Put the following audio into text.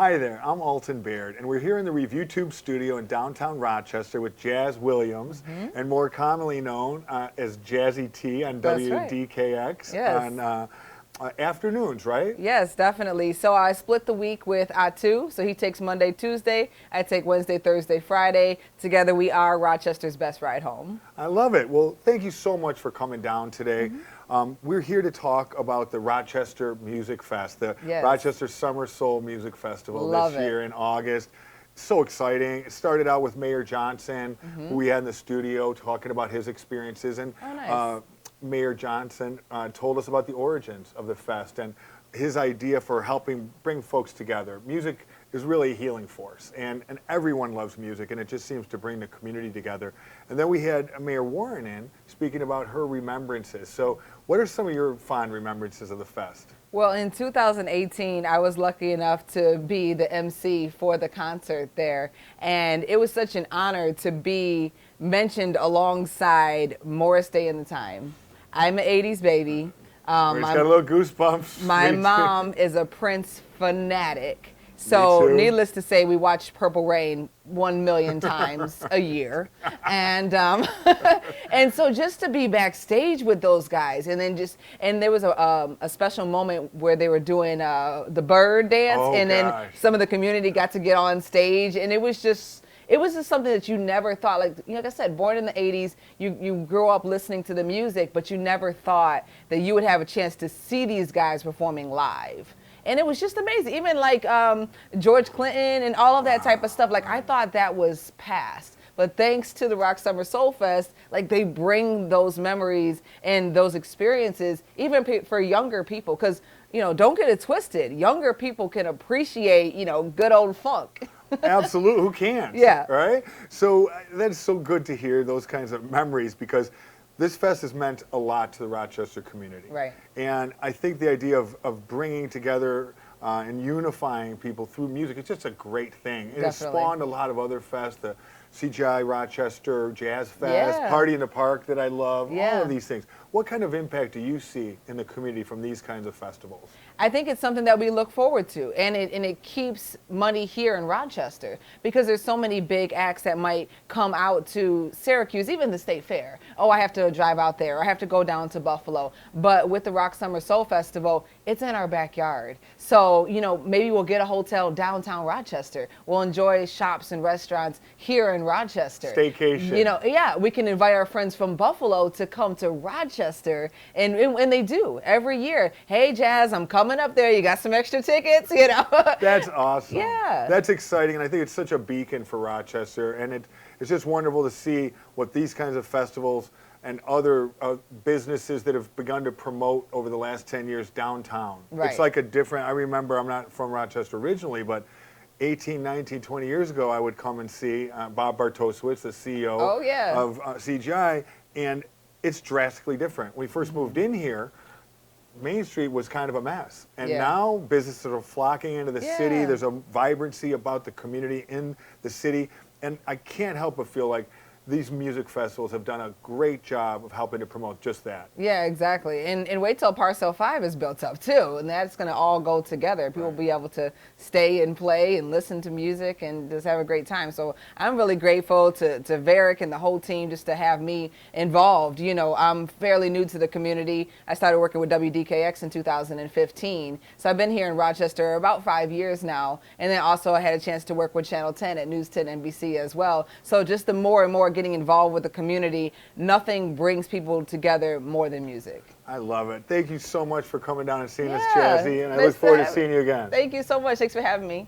Hi there, I'm Alton Baird, and we're here in the ReviewTube studio in downtown Rochester with Jazz Williams, and more commonly known as Jazzy T on That's right. WDKX Yes. on afternoons, right? Yes, definitely. So I split the week with Atu. So he takes Monday, Tuesday. I take Wednesday, Thursday, Friday. Together we are Rochester's best ride home. I love it. Well, thank you so much for coming down today. We're here to talk about the Rochester Music Fest, the Yes. Rochester Summer Soul Music Festival Love this year it. in August. So exciting. It started out with Mayor Johnson, who we had in the studio talking about his experiences. And Oh, nice. Mayor Johnson told us about the origins of the fest and his idea for helping bring folks together. Music is really a healing force, and everyone loves music, and it just seems to bring the community together. And then we had Mayor Warren in speaking about her remembrances. So what are some of your fond remembrances of the fest? Well, in 2018, I was lucky enough to be the MC for the concert there. And it was such an honor to be mentioned alongside Morris Day and the Time. I'm an 80s baby. We just got a little goosebumps. My Me too. mom is a Prince fanatic. So Me too. needless to say, we watch Purple Rain 1,000,000 times a year. And and so just to be backstage with those guys, and then and there was a special moment where they were doing the bird dance, Oh, and then gosh. some of the community got to get on stage, and it was just something that you never thought, like I said, born in the 80s, you grew up listening to the music, but you never thought that you would have a chance to see these guys performing live. And it was just amazing. Even like George Clinton and all of that type of stuff, like I thought that was past. But thanks to the Rock Summer Soul Fest, like they bring those memories and those experiences, even for younger people, because, don't get it twisted. Younger people can appreciate, good old funk. Absolutely, who can't? Yeah. Right? So that's so good to hear those kinds of memories, because this fest has meant a lot to the Rochester community. Right. And I think the idea of bringing together and unifying people through music is just a great thing. It has Definitely. spawned a lot of other fests, the CGI Rochester Jazz Fest, Yeah. Party in the Park that I love, all Yeah. of these things. What kind of impact do you see in the community from these kinds of festivals? I think it's something that we look forward to, and it keeps money here in Rochester, because there's so many big acts that might come out to Syracuse, even the State Fair. Oh, I have to drive out there, or I have to go down to Buffalo. But with the Rock Summer Soul Festival, it's in our backyard. So, maybe we'll get a hotel downtown Rochester. We'll enjoy shops and restaurants here in Rochester. Staycation. Yeah, we can invite our friends from Buffalo to come to Rochester, and they do every year. Hey, Jazz, I'm coming up there. You got some extra tickets? That's awesome. Yeah. That's exciting, and I think it's such a beacon for Rochester, and it's just wonderful to see what these kinds of festivals and other businesses that have begun to promote over the last 10 years downtown. Right. It's like I remember, I'm not from Rochester originally, but 18, 19, 20 years ago, I would come and see Bob Bartosewicz, the CEO Oh, yeah. of CGI, and it's drastically different. When we first moved in here, Main Street was kind of a mess. And Yeah. now businesses are flocking into the city. Yeah. There's a vibrancy about the community in the city. And I can't help but feel like these music festivals have done a great job of helping to promote just that. Yeah, exactly. And wait till Parcel 5 is built up too, and that's going to all go together. People will be able to stay and play and listen to music and just have a great time. So I'm really grateful to Varick and the whole team just to have me involved. I'm fairly new to the community. I started working with WDKX in 2015. So I've been here in Rochester about 5 years now. And then also I had a chance to work with Channel 10 at News 10 NBC as well. So just the more and more getting involved with the community, nothing brings people together more than music. I love it. Thank you so much for coming down and seeing us, Yeah, Jazzy, and I nice look forward to have- seeing you again. Thank you so much. Thanks for having me.